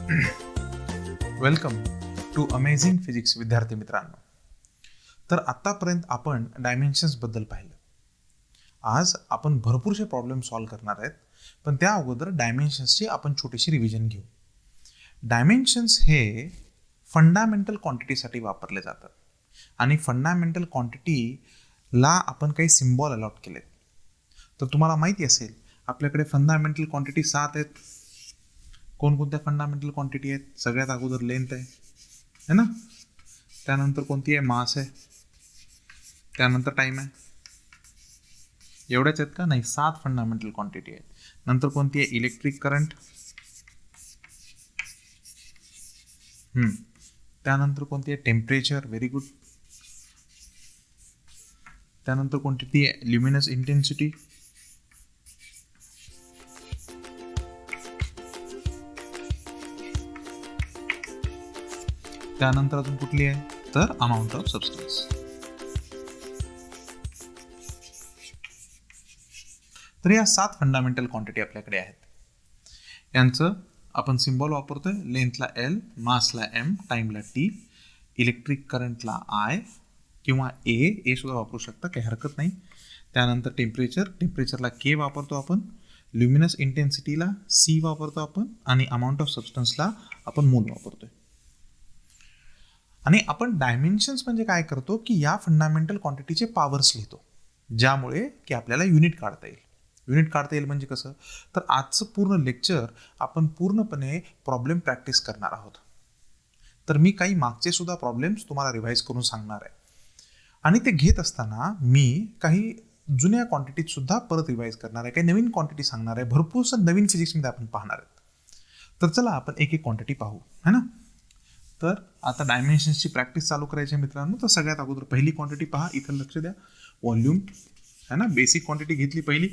Welcome to amazing physics विद्यार्थी मित्रांनो. तर आत्तापर्यंत आपण डायमेन्शन्सबद्दल पाहिलं. आज आपण भरपूरसे प्रॉब्लेम सॉल्व्ह करणार आहेत, पण त्या अगोदर डायमेन्शन्सची आपण छोटीशी रिव्हिजन घेऊ. डायमेन्शन्स हे फंडामेंटल क्वांटिटीसाठी वापरले जातात आणि फंडामेंटल क्वांटिटीला आपण काही सिम्बॉल अलॉट केलेत. तर तुम्हाला माहिती असेल आपल्याकडे फंडामेंटल क्वांटिटी 7 आहेत. कोणकोणत्या फंडामेंटल क्वांटिटी आहेत? सगळ्यात अगोदर लेंथ आहे ना, त्यानंतर कोणती आहे? मास आहे, त्यानंतर टाइम आहे. एवढ्याच आहेत का? नाही, 7 फंडामेंटल क्वांटिटी आहेत. नंतर कोणती आहे? Electric current. त्यानंतर कोणती आहे? टेम्परेचर. Very good. त्यानंतर कोणती आहे? Luminous intensity. त्यानंतर अजून कुठली आहे? तर अमाऊंट ऑफ सबस्टन्स. तर या 7 फंडामेंटल क्वांटिटी आपल्याकडे आहेत. यांचं आपण सिम्बॉल वापरतोय. लेंथला L, मासला M, टाइमला T, इलेक्ट्रिक करंटला I किंवा ए सुद्धा वापरू शकता, काही हरकत नाही. त्यानंतर टेम्परेचरला K वापरतो आपण, ल्युमिनस इंटेन्सिटीला C वापरतो आपण, आणि अमाऊंट ऑफ सबस्टन्सला आपण मोल वापरतोय. आणि आपण डायमेन्शन्स म्हणजे काय करतो की या फंडामेंटल क्वांटिटीचे पॉवर्स लिहितो, ज्यामुळे की आपल्याला युनिट काढता येईल. युनिट काढता येईल म्हणजे कसं? तर आजचं पूर्ण लेक्चर आपण पूर्णपणे प्रॉब्लेम प्रॅक्टिस करणार आहोत. तर मी काही मागचे सुद्धा प्रॉब्लेम्स तुम्हाला रिवाईज करून सांगणार आहे, आणि ते घेत असताना मी काही जुन्या क्वांटिटीत सुद्धा परत रिवाईज करणार आहे, काही नवीन क्वांटिटी सांगणार आहे. भरपूरसं नवीन फिजिक्समध्ये आपण पाहणार आहेत. तर चला आपण एक एक क्वांटिटी पाहू, है ना. तर आता डायमेन्शन्सची प्रॅक्टिस चालू करायची आहे मित्रांनो. तर सगळ्यात अगोदर पहिली क्वांटिटी पहा, इथं लक्ष द्या. व्हॉल्यूम है ना, बेसिक क्वांटिटी घेतली पहिली.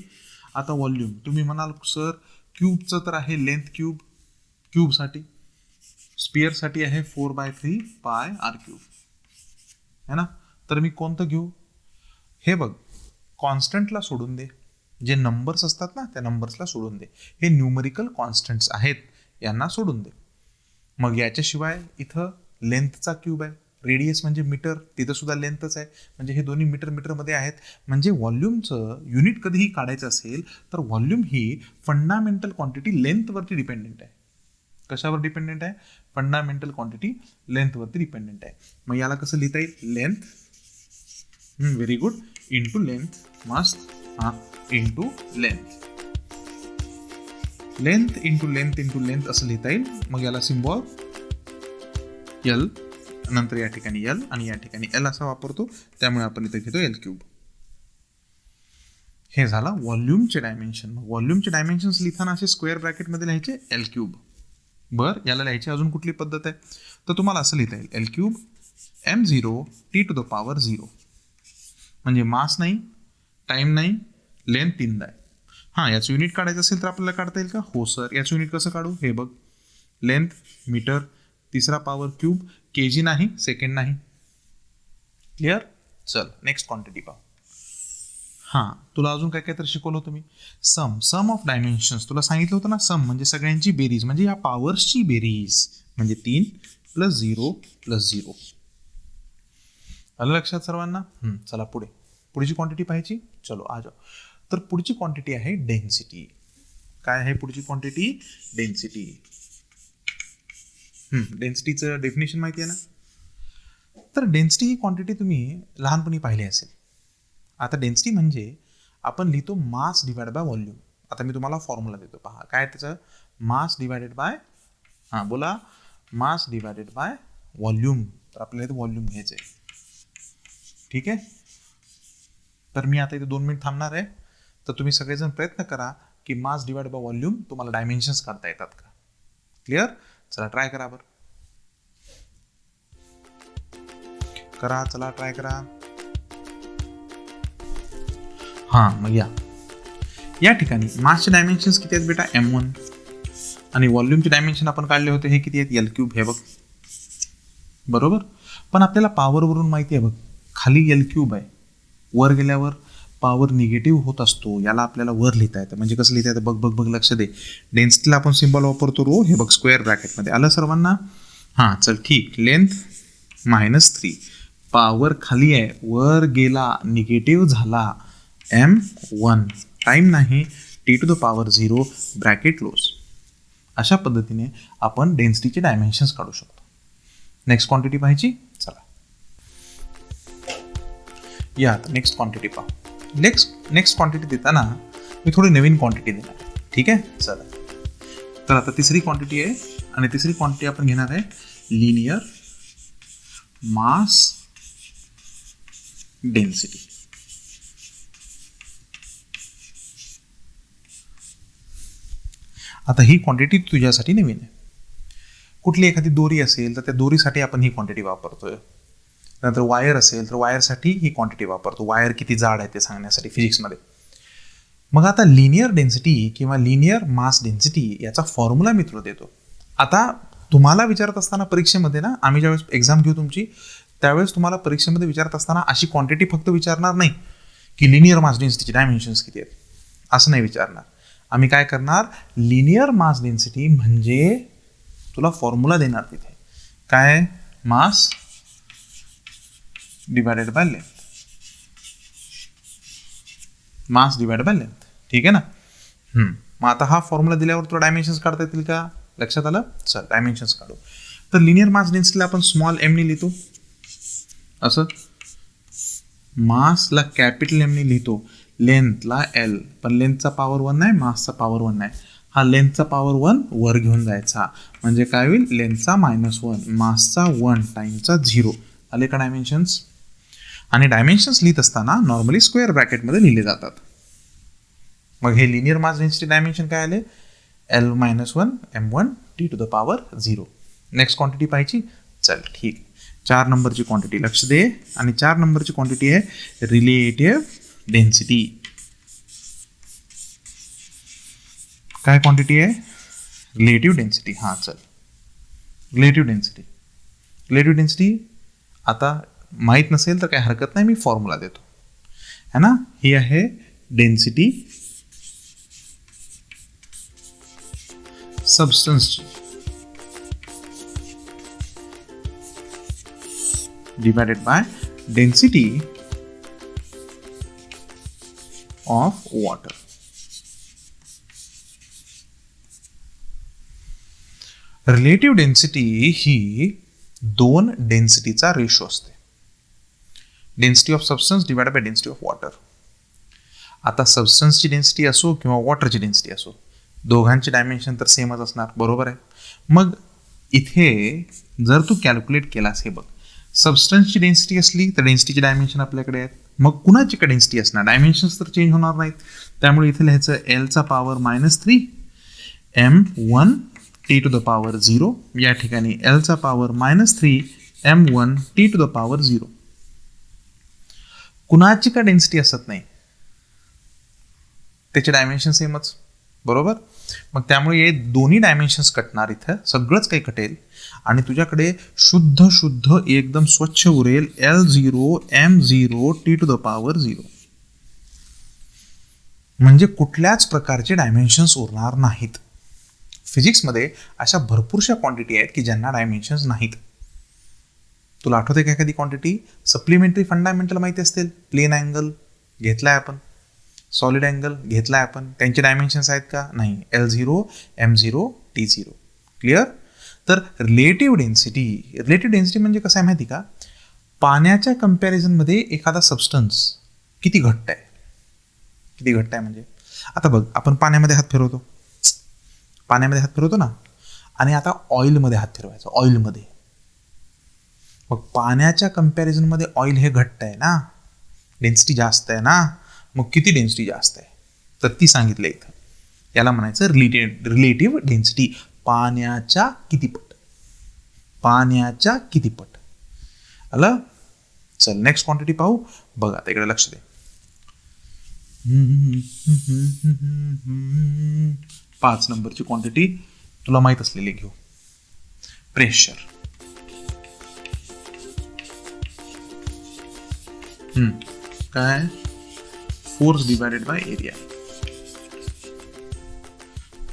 आता व्हॉल्यूम. तुम्ही म्हणाल सर क्यूबचं तर आहे लेंथ क्यूबसाठी. स्पिअरसाठी आहे 4/3 पाय r क्यूब, है ना. तर मी कोणतं घेऊ? हे बघ, कॉन्स्टंटला सोडून दे. जे नंबर्स असतात ना त्या नंबर्सला सोडून दे. हे न्यूमरिकल कॉन्स्टंट्स आहेत, यांना सोडून दे. मग याच्याशिवाय इथं लेंथचा क्यूब आहे. रेडियस म्हणजे मीटर, तिथं सुद्धा लेंथच आहे, म्हणजे हे दोन्ही मीटरमध्ये आहेत. म्हणजे व्हॉल्यूमचं युनिट कधीही काढायचं असेल तर व्हॉल्यूम ही फंडामेंटल क्वांटिटी लेंथवरती डिपेंडेंट आहे. कशावर डिपेंडेंट आहे? फंडामेंटल क्वांटिटी लेंथवरती डिपेंडेंट आहे. मग याला कसं लिहिता येईल? Length, very good, into length. मस्त, into length. Length into length असं लिहिता येईल. मग याला सिम्बॉल L, नंतर या ठिकाणी L आणि या ठिकाणी L असा वापरतो, त्यामुळे आपण इथे घेतो L क्यूब. हे झालं व्हॉल्यूमचे डायमेन्शन. व्हॉल्यूमचे डायमेन्शन्स लिहिताना असे स्क्वेअर ब्रॅकेटमध्ये लिहायचे L क्यूब. बरं, याला लिहायची अजून कुठली पद्धत आहे? तर तुम्हाला असं लिहिता येईल L क्यूब m0 T⁻0. म्हणजे मास नाही, टाइम नाही, लेंथ 3दा आहे. हां, याचं युनिट काढायचं असेल तर आपल्याला काढता येईल का? हो सर. याचं युनिट कसं काढू? हे बघ, लेंथ मीटर, तिसरा पॉवर क्यूब, kg नाही, सेकंड नाही. क्लिअर? चल नेक्स्ट क्वांटिटी पाहू. हां, तुला अजून काय काय तर शिकवलं होतं मी. सम ऑफ डायमेन्शन्स तुला सांगितलं होतं ना. सम म्हणजे सगळ्यांची बेरीज, म्हणजे या पॉवर्सची बेरीज, म्हणजे 3 + 0 + 0. आलं लक्षात सर्वांना? चला पुढची क्वांटिटी पाहायची. चलो आ जाओ. तर पुढची क्वांटिटी आहे डेन्सिटी. काय आहे पुढची क्वांटिटी? डेन्सिटी. डेन्सिटीचं डेफिनेशन माहिती आहे ना. तर डेन्सिटी ही क्वांटिटी तुम्ही लहानपणी पाहिली असेल. आता डेन्सिटी म्हणजे आपण लिहितो मास डिवाइड बाय व्हॉल्यूम. आता मी तुम्हाला फॉर्म्युला देतो, पहा काय त्याचं. मास डिवायडेड बाय, बोला, मास डिवायडेड बाय व्हॉल्यूम. तर आपल्याला इथे व्हॉल्यूम घ्यायचं आहे. ठीक आहे. तर मी आता इथे 2 मिनिट थांबणार आहे. तर तुम्ही सगळेजण प्रयत्न करा की मास डिवाइड बाय व्हॉल्यूम तुम्हाला डायमेन्शन्स काढता येतात का. क्लिअर? चला ट्राय करा बरं. चला ट्राय करा. हां, मग या ठिकाणी मासचे डायमेन्शन्स किती आहेत बेटा? m1. आणि व्हॉल्यूमचे डायमेन्शन आपण काढले होते, हे किती आहेत? L cube. हे बघ, बरोबर. पण आपल्याला पॉवरवरून माहिती आहे बघ, खाली L क्यूब आहे, वर गेल्यावर पॉवर निगेटिव्ह होत असतो याला आपल्याला वर लिहिता येतं. म्हणजे कसं लिहिता येतं बघ बघ बघ लक्ष दे. डेन्सिटीला आपण सिम्बॉल वापरतो रो, हे बघ स्क्वेअर ब्रॅकेटमध्ये आलं सर्वांना. हां चल ठीक. लेंथ -3, पॉवर खाली आहे वर गेला निगेटिव्ह झाला m1, टाईम नाही T⁻0 ब्रॅकेट क्लोज. अशा पद्धतीने आपण डेन्सिटीचे डायमेन्शन्स काढू शकतो. नेक्स्ट क्वांटिटी पाहायची. चला या आता नेक्स्ट क्वांटिटी पाहू. नेक्स्ट क्वांटिटी देताना मी थोडी नवीन क्वांटिटी देणार, ठीक आहे. चला तर आता तिसरी क्वांटिटी आहे आणि तिसरी क्वांटिटी आपण घेणार आहे लिनियर मास डेन्सिटी. आता ही क्वांटिटी तुझ्यासाठी नवीन आहे. कुठली एखादी दोरी असेल तर त्या दोरीसाठी आपण ही क्वांटिटी वापरतोय. नंतर वायर असेल तर वायरसाठी ही क्वांटिटी वापरतो, वायर किती जाड आहे ते सांगण्यासाठी फिजिक्समध्ये. मग आता लिनियर डेन्सिटी किंवा लिनियर मास डेन्सिटी याचा फॉर्म्युला मी तुला देतो. आता तुम्हाला विचारत असताना परीक्षेमध्ये ना, आम्ही ज्यावेळेस एक्झाम घेऊ तुमची त्यावेळेस तुम्हाला परीक्षेमध्ये विचारत असताना अशी क्वांटिटी फक्त विचारणार नाही की लिनियर मास डेन्सिटीचे डायमेन्शन्स किती आहेत, असं नाही विचारणार. आम्ही काय करणार, लिनियर मास डेन्सिटी म्हणजे तुला फॉर्म्युला देणार तिथे काय, mass divided by length, mass divided by length, ठीक आहे ना. मग आता हा फॉर्म्युला दिल्यावर तुला डायमेन्शन्स काढता येतील का, लक्षात आलं. चल डायमेन्शन्स काढू. तर लिनियर मास डेन्सिटीला आपण स्मॉल एम ने लिहितो असं, मासला कॅपिटल एम ने लिहितो, लेंथला एल, पण लेंथचा पॉवर 1 नाही, मासचा पॉवर 1 नाही. हा लेंथचा पॉवर 1 वर घेऊन जायचा म्हणजे काय होईल, लेंथचा -1, मासचा 1 टाइमचा 0. आले का डायमेन्शन्स. आणि डायमेन्शन्स लिहित असताना नॉर्मली स्क्वेअर ब्रॅकेटमध्ये लिहिले जातात. मग हे लिनियर मास डेन्सिटी डायमेन्शन काय आले, L-1 m1 T⁻0. Next quantity पाहिजे. चल ठीक. 4 नंबरची क्वांटिटी लक्ष दे. आणि 4 नंबरची क्वांटिटी आहे रिलेटिव्ह डेन्सिटी. काय क्वांटिटी आहे, रिलेटिव्ह डेन्सिटी. हां चल, रिलेटिव्ह डेन्सिटी आता माहीत नसेल तर काय हरकत नाही, मी फॉर्म्युला देतो है ना. ही आहे डेन्सिटी सबस्टन्सची divided by density of water. Relative density ही 2 डेन्सिटीचा रेशो असते, density of substance divided by density of water. आता सबस्टन्सची डेन्सिटी असो किंवा वॉटरची डेन्सिटी असो, दोघांचे डायमेन्शन तर सेमच असणार, बरोबर आहे. मग इथे जर तू कॅल्क्युलेट केलास, हे बघ सबस्टन्सची डेन्सिटी असली तर डेन्सिटीचे डायमेन्शन आपल्याकडे आहेत. मग कुणाची का डेन्सिटी असणार, डायमेन्शन्स तर चेंज होणार नाहीत. त्यामुळे इथे लिहायचं Lचा पॉवर -3 m1 T⁻0, या ठिकाणी Lचा पॉवर -3 m1 T⁻0. कुणाची का डेन्सिटी असत नाही, त्याचे डायमेन्शन सेमच, बरोबर. मग त्यामुळे हे दोन्ही डायमेन्शन्स कटणार, इथं सगळंच काही कटेल आणि तुझ्याकडे शुद्ध एकदम स्वच्छ उरेल L0 m0 T⁻0. म्हणजे कुठल्याच प्रकारचे डायमेन्शन्स उरणार नाहीत. फिजिक्समध्ये अशा भरपूरशा क्वांटिटी आहेत की ज्यांना डायमेन्शन्स नाहीत. तुला आठवते का एखादी क्वांटिटी, सप्लिमेंटरी फंडामेंटल माहिती असतील, प्लेन अँगल घेतलाय आपण, सॉलिड अँगल घेतलाय आपण, त्यांचे डायमेन्शन्स आहेत का, नाही, L0 m0 T0. क्लिअर. तर रिलेटिव्ह डेन्सिटी म्हणजे कसं आहे माहिती का, पाण्याच्या कंपॅरिझनमध्ये एखादा सबस्टन्स किती घट्ट आहे म्हणजे आता बघ, आपण पाण्यामध्ये हात फिरवतो ना, आणि आता ऑइलमध्ये हात फिरवायचा, ऑइलमध्ये. मग पाण्याच्या कंपॅरिझनमध्ये ऑइल हे घट्ट आहे ना, डेन्सिटी जास्त आहे ना. मग किती डेन्सिटी जास्त आहे, तर ती सांगितलं इथं. याला म्हणायचं रिलेटिव्ह डेन्सिटी, पाण्याच्या किती पट. आलं. चल नेक्स्ट क्वांटिटी पाहू. बघा आता इकडे लक्ष दे. 5 नंबरची क्वांटिटी तुला माहित असलेली घेऊ. प्रेशर. काय, फोर्स डिवायडेड बाय एरिया.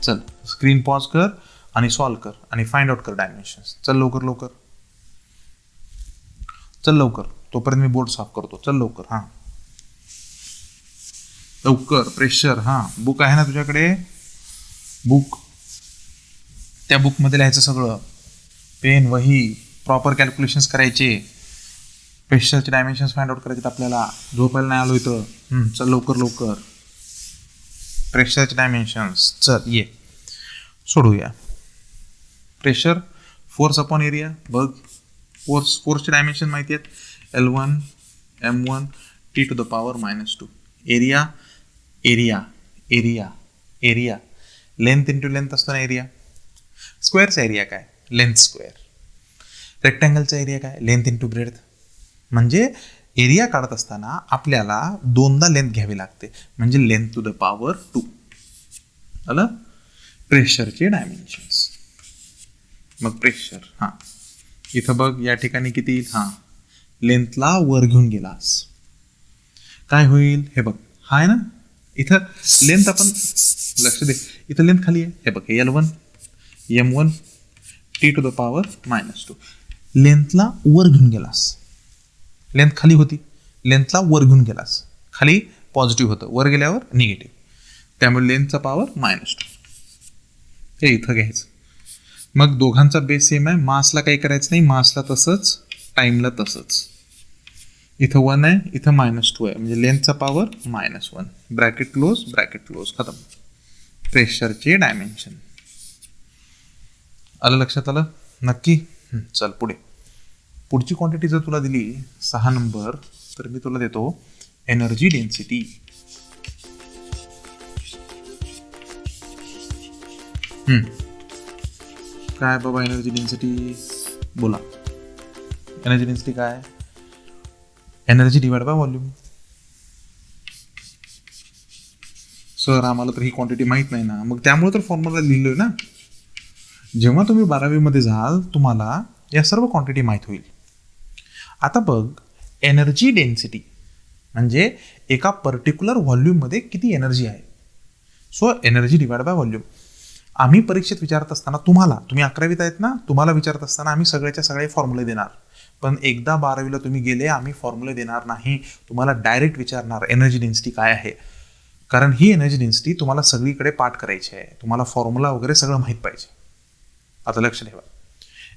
चल स्क्रीन पॉज कर आणि सॉल्व कर आणि फाइंड आउट कर डायमेन्शन्स. चल लवकर लवकर, चल लवकर, तोपर्यंत मी बोर्ड साफ करतो. चल लवकर, हां लवकर. प्रेशर, हां बुक आहे ना तुझ्याकडे? बुक, त्या बुकमध्ये लिहायचं सगळं, पेन वही, प्रॉपर कॅल्क्युलेशन्स करायचे, प्रेशरचे डायमेन्शन्स फाइंड आउट करायचे आपल्याला. झोपायला नाही आलो इथं. चल लवकर लवकर. प्रेशरचे डायमेन्शन्स, चल ये सोडूया. Pressure, force upon area. बघ फोर्सचे डायमेन्शन माहिती आहेत, L1 M1 T to the power -2. Area area area area, length into length असतो ना एरिया. स्क्वेअरचा एरिया काय? Length square. रेक्टँगलचा एरिया काय? Length into breadth. म्हणजे एरिया काढत असताना आपल्याला दोनदा लेंथ घ्यावी लागते, म्हणजे लेंथ टू द पॉवर 2. आलं? प्रेशरचे डायमेन्शन्स. मग प्रेशर, हां इथं बघ या ठिकाणी किती येईल? हां लेंथला वर घेऊन गेलास काय होईल? हे बघ हा आहे ना, इथं लेंथ आपण लक्ष दे, इथं लेंथ खाली आहे. हे बघ L1 M1 T to the power -2. लेंथला वर घेऊन गेलास, लेंथ खाली होती, लेंथला वर घेऊन गेलास, खाली पॉझिटिव्ह होतं, वर गेल्यावर निगेटिव्ह, त्यामुळे लेंथचा पॉवर -2. हे इथं घ्यायचं. मग दोघांचा बेस सेम आहे, मासला काही करायचं नाही, मासला तसंच, टाईमला तसंच. इथं 1 आहे, इथं -2 आहे, म्हणजे लेंथचा पॉवर -1. ब्रॅकेट क्लोज खतम. प्रेशरचे डायमेन्शन आलं लक्षात? आलं नक्की? चल पुढे. पुढची क्वांटिटी जर तुला दिली 6 नंबर, तर मी तुला देतो एनर्जी डेन्सिटी. काय बाबा एनर्जी डेन्सिटी? बोला एनर्जी डेन्सिटी काय? Energy divide by volume. Sir आम्हाला तर ही क्वांटिटी माहीत नाही ना, मग त्यामुळे तर फॉर्म्युला लिहिलोय ना. जेव्हा तुम्ही 12वी मध्ये जाल तुम्हाला या सर्व क्वांटिटी माहीत होईल. आता बघ एनर्जी डेन्सिटी म्हणजे एका पर्टिक्युलर व्हॉल्यूममध्ये किती एनर्जी आहे. So energy divide by volume. आम्ही परीक्षेत विचारत असताना तुम्ही 11वीत आहेत ना, तुम्हाला विचारत असताना आम्ही सगळ्याच्या सगळे फॉर्म्युले देणार, पण एकदा 12वीला तुम्ही गेले आम्ही फॉर्म्युले देणार नाही, तुम्हाला डायरेक्ट विचारणार एनर्जी डेन्सिटी काय आहे. कारण ही एनर्जी डेन्सिटी तुम्हाला सगळीकडे पाठ करायची आहे, तुम्हाला फॉर्म्युला वगैरे सगळं माहीत पाहिजे. आता लक्ष ठेवा.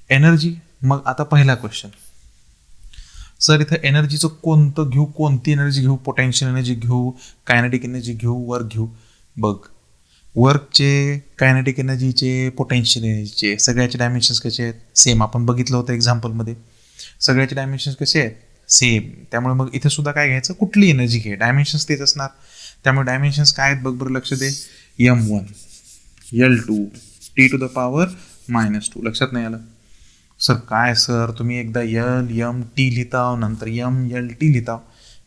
एनर्जी, मग आता पहिला क्वेश्चन, सर इथं एनर्जीचं कोणतं घेऊ, कोणती एनर्जी घेऊ? पोटेन्शियल एनर्जी घेऊ, कायनेटिक एनर्जी घेऊ, वर्क घेऊ? बघ वर्कचे, कायनेटिक एनर्जीचे, पोटेन्शियल एनर्जीचे सगळ्याचे डायमेन्शन्स कसे आहेत? सेम. आपण बघितलं होतं एक्झाम्पलमध्ये, सगळ्याचे डायमेन्शन्स कसे आहेत? सेम. त्यामुळे मग इथे सुद्धा काय घ्यायचं? कुठली एनर्जी घे, डायमेन्शन्स तेच असणार. त्यामुळे डायमेन्शन्स काय आहेत बघ बरं, लक्ष दे. M1 L2 T to the power -2. लक्षात नाही आलं? सर काय सर तुम्ही एकदा L-M-T लिहिता, नंतर M-L-T लिहिता,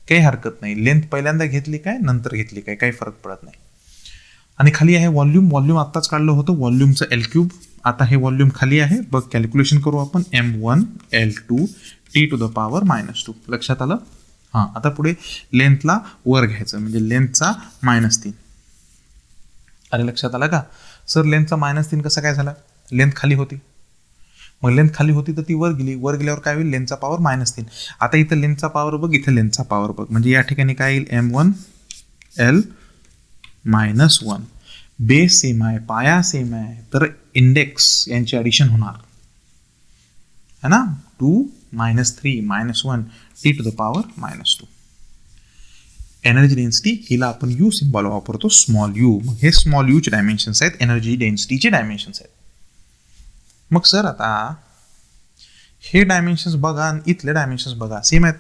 काही हरकत नाही. लेंथ पहिल्यांदा घेतली काय, नंतर घेतली काय, काही फरक पडत नाही. आणि खाली आहे व्हॉल्यूम आत्ताच काढलं होतं, व्हॉल्यूमचं L3. आता हे व्हॉल्यूम खाली आहे, बघ कॅल्क्युलेशन करू आपण. M1 L2 T to the power -2. लक्षात आलं? हां आता पुढे लेंथला वर घ्यायचं, म्हणजे लेंथचा -3. अरे लक्षात आलं का? सर लेंथचा -3 कसा काय झाला? लेंथ खाली होती, मग लेंथ खाली होती तर ती वर गेली, वर गेल्यावर काय होईल? लेंथचा पॉवर -3. आता इथं लेंथचा पॉवर बघ, इथं लेंथचा पॉवर बघ, म्हणजे या ठिकाणी काय येईल? M1 L -1. बेस सेम आहे, पाया सेम आहे, तर इंडेक्स यांची ॲडिशन होणार है ना. 2 -3 -1 T to the power -2. Energy density हिला आपण U सिम्बॉल वापरतो, स्मॉल u. मग हे स्मॉल u चे डायमेन्शन्स आहेत, एनर्जी डेन्सिटीचे डायमेन्शन्स आहेत. मग सर आता हे डायमेन्शन्स बघा आणि इथले डायमेन्शन्स बघा, सेम आहेत.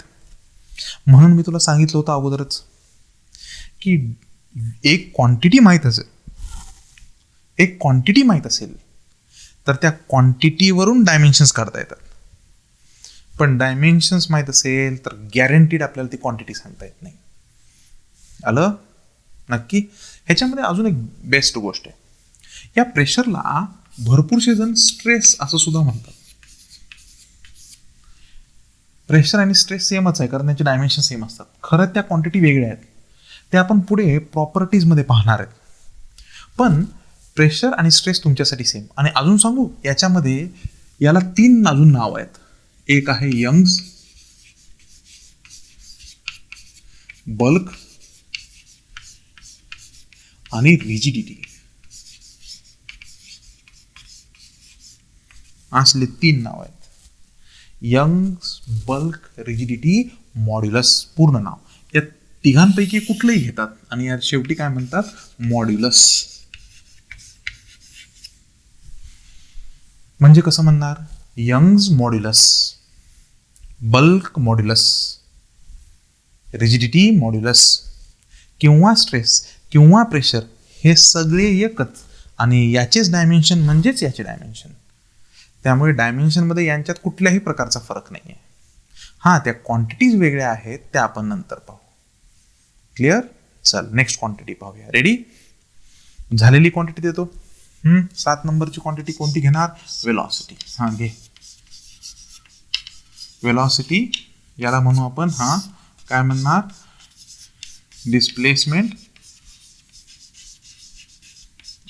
म्हणून मी तुला सांगितलं होतं अगोदरच की एक क्वांटिटी माहीत असेल तर त्या क्वांटिटीवरून डायमेन्शन्स काढता येतात. पण डायमेन्शन्स माहीत असेल तर गॅरंटीड आपल्याला ती क्वांटिटी सांगता येत नाही. आलं नक्की? ह्याच्यामध्ये अजून एक बेस्ट गोष्ट आहे, या प्रेशरला भरपूरसे जण स्ट्रेस असं सुद्धा म्हणतात. प्रेशर आणि स्ट्रेस सेमच आहे, कारण त्यांचे डायमेन्शन सेम असतात. खरं त्या क्वांटिटी वेगळ्या आहेत. ते आपण पुढे प्रॉपर्टीजमध्ये पाहणार आहेत. पण प्रेशर आणि स्ट्रेस तुमच्यासाठी सेम. आणि अजून सांगू, याच्यामध्ये याला 3 अजून नाव आहेत. एक आहे यंग्स बल्क आणि रिजिडिटी. असले 3 नाव आहेत. यंग्स बल्क रिजिडिटी मॉड्युलस पूर्ण नाव. या तिघांपैकी कुठलंही घेतात आणि या शेवटी काय म्हणतात, मॉड्युलस. म्हणजे कसं म्हणणार, Young's modulus, bulk modulus, rigidity modulus किंवा स्ट्रेस किंवा प्रेशर हे सगळे एकच आणि याचेच डायमेन्शन म्हणजेच याचे डायमेन्शन. त्यामुळे डायमेन्शनमध्ये यांच्यात कुठल्याही प्रकारचा फरक नाही आहे. हां, त्या क्वांटिटीज वेगळ्या आहेत, त्या आपण नंतर पाहू. क्लिअर? चल नेक्स्ट क्वांटिटी पाहूया. रेडी? झालेली क्वांटिटी देतो. 7 नंबरची क्वांटिटी कोणती घेणार, वेलॉसिटी. हां घे, वेलॉसिटी याला म्हणू आपण, हां काय म्हणणार, displacement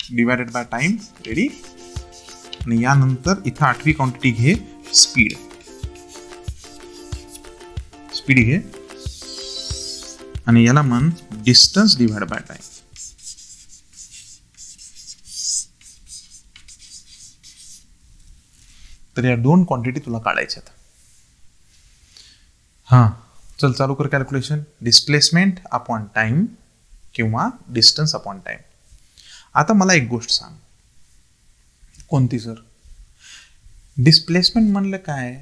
divided by time. Ready? आणि यानंतर इथं 8वी क्वांटिटी घे, स्पीड. स्पीड घे आणि याला म्हण डिस्टन्स डिवाइड बाय टाइम. तर या 2 क्वांटिटी तुला काढायच्यात. हां चल चालू कर कॅल्क्युलेशन. डिस्प्लेसमेंट अपॉन टाइम किंवा डिस्टन्स अपॉन टाइम. आता मला एक गोष्ट सांग, कोणती सर? डिस्प्लेसमेंट म्हणलं काय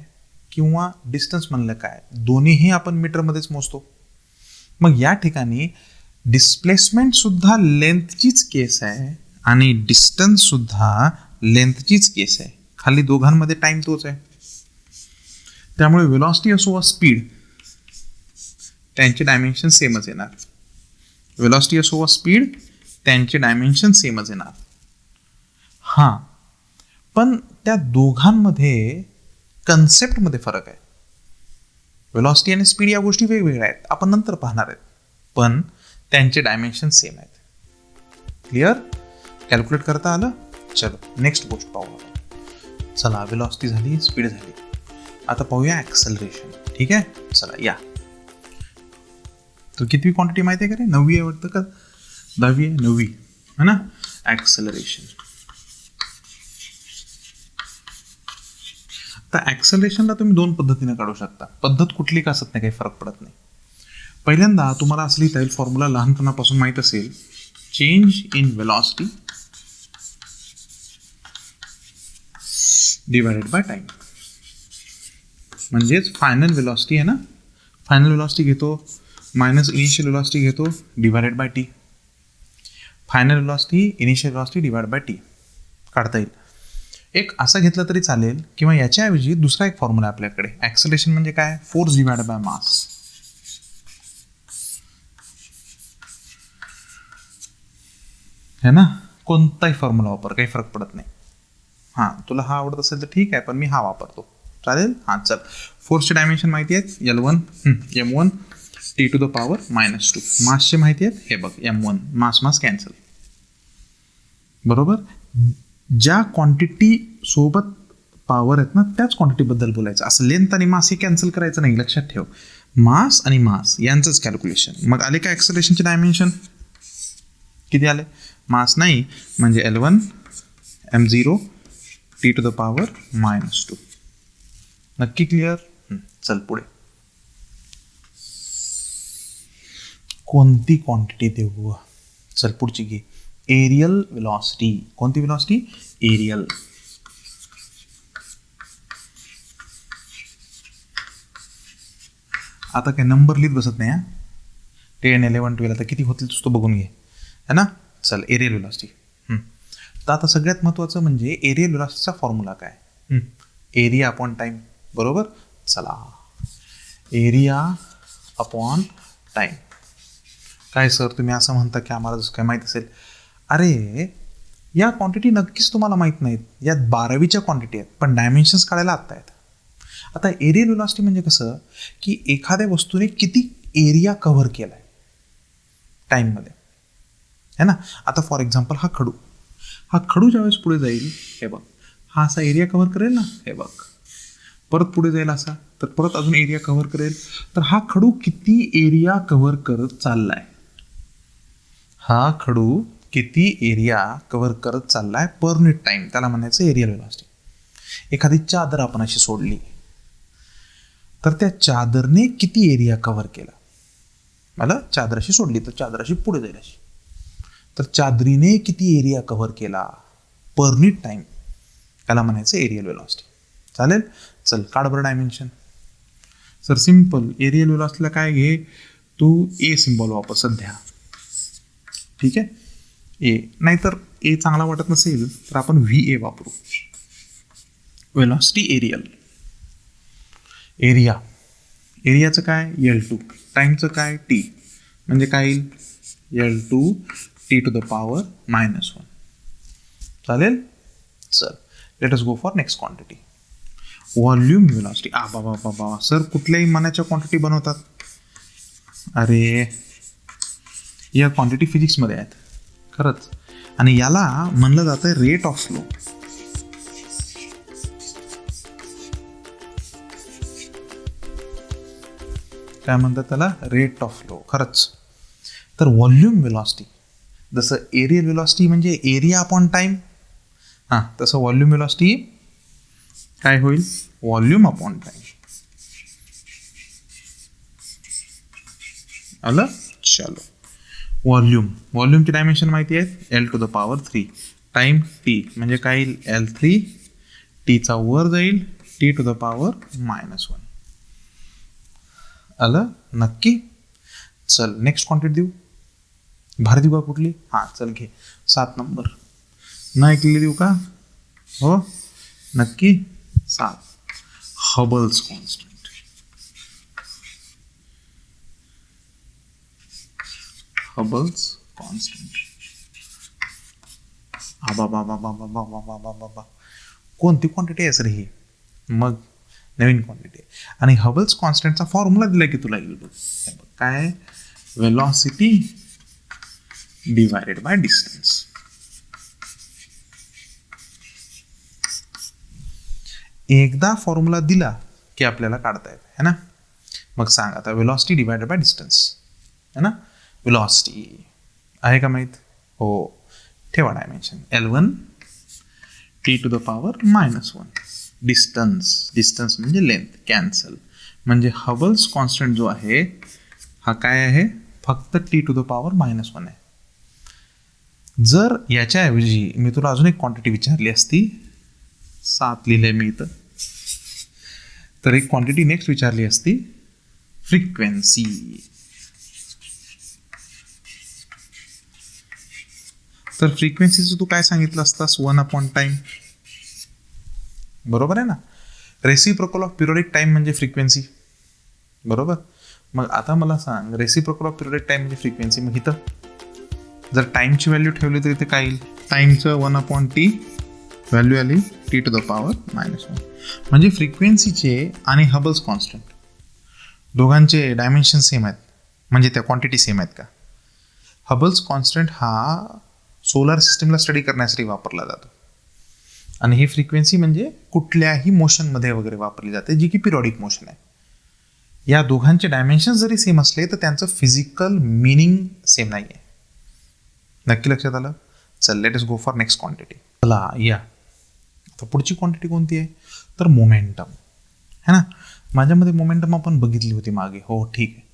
किंवा डिस्टन्स म्हणलं काय, दोन्हीही आपण मीटरमध्येच मोजतो. मग या ठिकाणी डिस्प्लेसमेंट सुद्धा लेंथचीच केस आहे आणि डिस्टन्स सुद्धा लेंथचीच केस आहे. खाली दोघांमध्ये टाइम तोच आहे. त्यामुळे वेलॉसिटी असो वा स्पीड, त्यांचे डायमेन्शन सेमच येणार. वेलॉसिटी असो वा स्पीड, त्यांचे डायमेन्शन सेमच येणार. हां, पण त्या दोघांमध्ये कन्सेप्टमध्ये फरक आहे. वेलॉसिटी आणि स्पीड या गोष्टी वेगवेगळ्या आहेत, आपण नंतर पाहणार आहेत, पण त्यांचे डायमेन्शन सेम आहेत. क्लिअर? कॅल्क्युलेट करता आलं? चलो नेक्स्ट गोष्ट पाहू आपण. चला, वेलॉसिटी झाली, स्पीड झाली. आता पाहूया ॲक्सेलरेशन. ठीक आहे, चला या. तर कितवी क्वांटिटी माहिती आहे का रे? 9वी आहे वाटतं का 10वी आहे? 9वी है ना. ॲक्सेलरेशन. तर ॲक्सेलरेशनला तुम्ही 2 पद्धतीने काढू शकता. पद्धत कुठली का असत नाही, काही फरक पडत नाही. पहिल्यांदा तुम्हाला असं लिहिता येईल, फॉर्म्युला लहानपणापासून माहीत असेल, change in velocity divided by time. म्हणजेच फायनल वेलॉसिटी आहे ना, फायनल वेलॉसिटी घेतो मायनस इनिशियल वेलॉसिटी घेतो divided by T. Final velocity initial velocity divide by T काढता येईल. एक असं घेतलं तरी चालेल किंवा याच्याऐवजी दुसरा एक फॉर्म्युला आहे आपल्याकडे. ॲक्सेलरेशन म्हणजे काय? Force divide by mass. है ना. कोणताही फॉर्म्युला वापर, काही फरक पडत नाही. हां, तुला हा आवडत असेल तर ठीक आहे, पण मी हा वापरतो, चालेल. हां चल, फोर्सचे डायमेन्शन माहिती आहेत, L1 M1 T⁻⁻². मासचे माहिती आहेत, हे बघ M1, मास कॅन्सल. बरोबर. ज्या क्वांटिटी सोबत पॉवर आहेत ना, त्याच क्वांटिटीबद्दल बोलायचं. असं लेंथ आणि मास हे कॅन्सल करायचं नाही, लक्षात ठेव. मास आणि मास यांचंच कॅल्क्युलेशन. मग आले का ॲक्सेलरेशनचे डायमेन्शन? किती आले? मास नाही म्हणजे L1 M0 T⁻⁻². नक्की क्लिअर? चल पुढे. कोणती क्वांटिटी देऊ? चल पुढची घे. Areal velocity. कोणती वेलॉसिटी? एरियल. आता काय नंबर लिहित बसत नाही. 10, 11, 12 आता किती होतील तो बघून घे, है ना. चल, एरियल वेलॉसिटी. तर आता सगळ्यात महत्त्वाचं म्हणजे एरियल वेलॉसिटीचा फॉर्म्युला काय? Area upon time. बरोबर. चला, एरिया अपॉन टाइम. काय सर तुम्ही असं म्हणता की आम्हाला जसं काय माहीत असेल? अरे, या क्वांटिटी नक्कीच तुम्हाला माहीत नाहीत. यात 12वीच्या क्वांटिटी आहेत, पण डायमेन्शन्स काढायला आत्ता आहेत. आता एरियल वेलॉसिटी म्हणजे कसं की एखाद्या वस्तूने किती एरिया कव्हर केला आहे. टाईममध्ये, है ना. आता फॉर एक्झाम्पल हा खडू ज्यावेळेस पुढे जाईल, हे बघ, हा असा एरिया कव्हर करेल ना, हे बघ, परत पुढे जाईल असा, तर परत अजून एरिया कव्हर करेल. तर हा खडू किती एरिया कव्हर करत चाललाय, हा खडू किती एरिया कव्हर करत चाललाय पर युनिट टाइम, त्याला म्हणायचं एरियल व्हेलॉसिटी. एखादी चादर आपण अशी सोडली, तर त्या चादरने किती एरिया कव्हर केला. मला चादर अशी सोडली तर चादर अशी पुढे जाईल अशी, तर चादरीने किती एरिया कव्हर केला पर युनिट टाइम, त्याला म्हणायचं एरियल व्हेलॉसिटी. चालेल. चल काढ बरं डायमेन्शन. सर सिम्पल, एरियल व्हेलॉसिटीला काय घे तू, ए सिम्बॉल वापर सध्या, ठीक आहे. ए, नाहीतर ए चांगला वाटत नसेल तर आपण व्ही ए वापरू. वेलॉसिटी एरियाचं काय L2, टाईमचं काय T, म्हणजे काय येईल L2 T⁻⁻⁻⁻⁻⁻⁻⁻⁻⁻⁻⁻⁻⁻⁻⁻⁻⁻⁻⁻⁻⁻⁻⁻⁻⁻⁻⁻⁻. चालेल. चल let us go for next quantity, volume velocity. बाबा सर कुठल्याही मनाच्या क्वांटिटी बनवतात. अरे या क्वांटिटी फिजिक्समध्ये आहेत खरंच, आणि याला म्हणलं जातं रेट ऑफ फ्लो. काय म्हणतात त्याला, रेट ऑफ फ्लो. खरंच. तर व्हॉल्यूम व्हेलॉसिटी, जसं एरियल व्हेलॉसिटी म्हणजे एरिया अपॉन टाइम, हां, तसं व्हॉल्यूम व्हेलॉसिटी काय होईल, व्हॉल्यूम अपॉन टाइम. आलं. चलो, व्हॉल्यूमची डायमेन्शन माहिती आहेत, L⁻3. टाइम T म्हणजे काय येईल, L3, Tचा वर जाईल T⁻⁻⁻⁻⁻⁻⁻⁻⁻⁻⁻⁻⁻⁻⁻⁻⁻⁻⁻⁻⁻⁻. आलं नक्की. चल नेक्स्ट क्वांटिटी देऊ, भारी देऊ का कुठली, हां चल घे 7 नंबर. न ऐकलेली देऊ का, हो नक्की. 7, हबल्स कॉन्स्टंट. हबल्स कॉन्स्टंट. बाबा कोणती क्वांटिटी आहे सर ही, मग नवीन क्वांटिटी आहे. आणि हबल्स कॉन्स्टंटचा फॉर्म्युला दिला की तुला येईल बघ, काय, वेलॉसिटी डिवायडेड बाय डिस्टन्स. एकदा फॉर्म्युला दिला की आपल्याला काढता येत है ना. मग सांग आता, वेलॉसिटी डिवायडेड बाय डिस्टन्स है ना. वेलॉसिटी आहे का माहीत, हो. ठेवा डायमेन्शन L1 T⁻⁻⁻⁻⁻⁻⁻⁻⁻⁻⁻⁻⁻⁻⁻. डिस्टन्स म्हणजे लेंथ, कॅन्सल. म्हणजे हबल्स कॉन्स्टंट जो आहे हा काय आहे, फक्त T⁻⁻⁻⁻⁻⁻⁻⁻⁻⁻⁻⁻⁻⁻⁻⁻⁻⁻⁻⁻⁻⁻⁻⁻⁻⁻⁻⁻⁻⁻⁻⁻⁻⁻⁻⁻⁻⁻⁻⁻. जर याच्याऐवजी मी तुला अजून एक क्वांटिटी विचारली असती, 7 लिहिले मी इथं, तर एक क्वांटिटी नेक्स्ट विचारली असती, फ्रिक्वेन्सी. तर फ्रिक्वेन्सीचं तू काय सांगितलं असतास, 1/टाइम. बरोबर आहे ना. रेसिप्रोकल ऑफ पिरियडिक टाइम म्हणजे फ्रिक्वेन्सी, बरोबर. मग आता मला सांग, रेसिप्रोकल ऑफ पिरियडिक टाइम म्हणजे फ्रिक्वेन्सी. मग इथं जर टाइमची व्हॅल्यू ठेवली तर इथे काय येईल, टाइमचं 1/t व्हॅल्यू आली T⁻⁻⁻⁻⁻⁻⁻⁻⁻⁻⁻⁻. म्हणजे फ्रिक्वेन्सीचे आणि हबल्स कॉन्स्टंट दोघांचे डायमेन्शन सेम आहेत, म्हणजे त्या क्वांटिटी सेम आहेत का. हबल्स कॉन्स्टंट हा सोलर सिस्टीमला स्टडी करण्यासाठी वापरला जातो, आणि ही फ्रिक्वेन्सी म्हणजे कुठल्याही मोशनमध्ये वगैरे वापरली जाते जी की पिरियॉडिक मोशन आहे. या दोघांचे डायमेन्शन जरी सेम असले तर त्यांचं फिजिकल मिनिंग सेम नाही आहे. नक्की लक्षात आलं. चल let us go for next quantity. चला या, आता पुढची क्वांटिटी कोणती आहे, तर मोमेंटम है ना. माझ्यामध्ये मोमेंटम आपण बघितली होती मागे, हो ठीक आहे.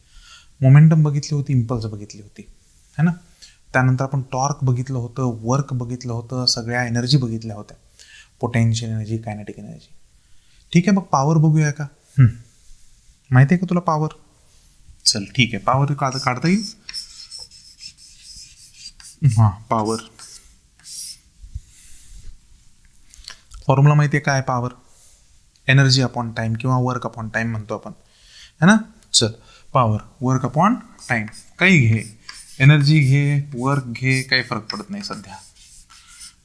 मोमेंटम बघितली होती, इम्पल्स बघितली होती है ना. त्यानंतर आपण टॉर्क बघितलं होतं, वर्क बघितलं होतं, सगळ्या एनर्जी बघितल्या होत्या, पोटेन्शियल एनर्जी, कायनेटिक एनर्जी. ठीक आहे. मग पॉवर बघूया का, माहिती आहे का तुला पॉवर. चल ठीक आहे, पॉवर काढता येईल. हां, पॉवर फॉर्म्युला माहिती आहे काय, पॉवर एनर्जी अपॉन टाइम किंवा वर्क अपॉन टाइम म्हणतो आपण है ना. चल, पॉवर वर्क अपॉन टाइम, काही घे, एनर्जी घे, वर्क घे, काही फरक पडत नाही सध्या.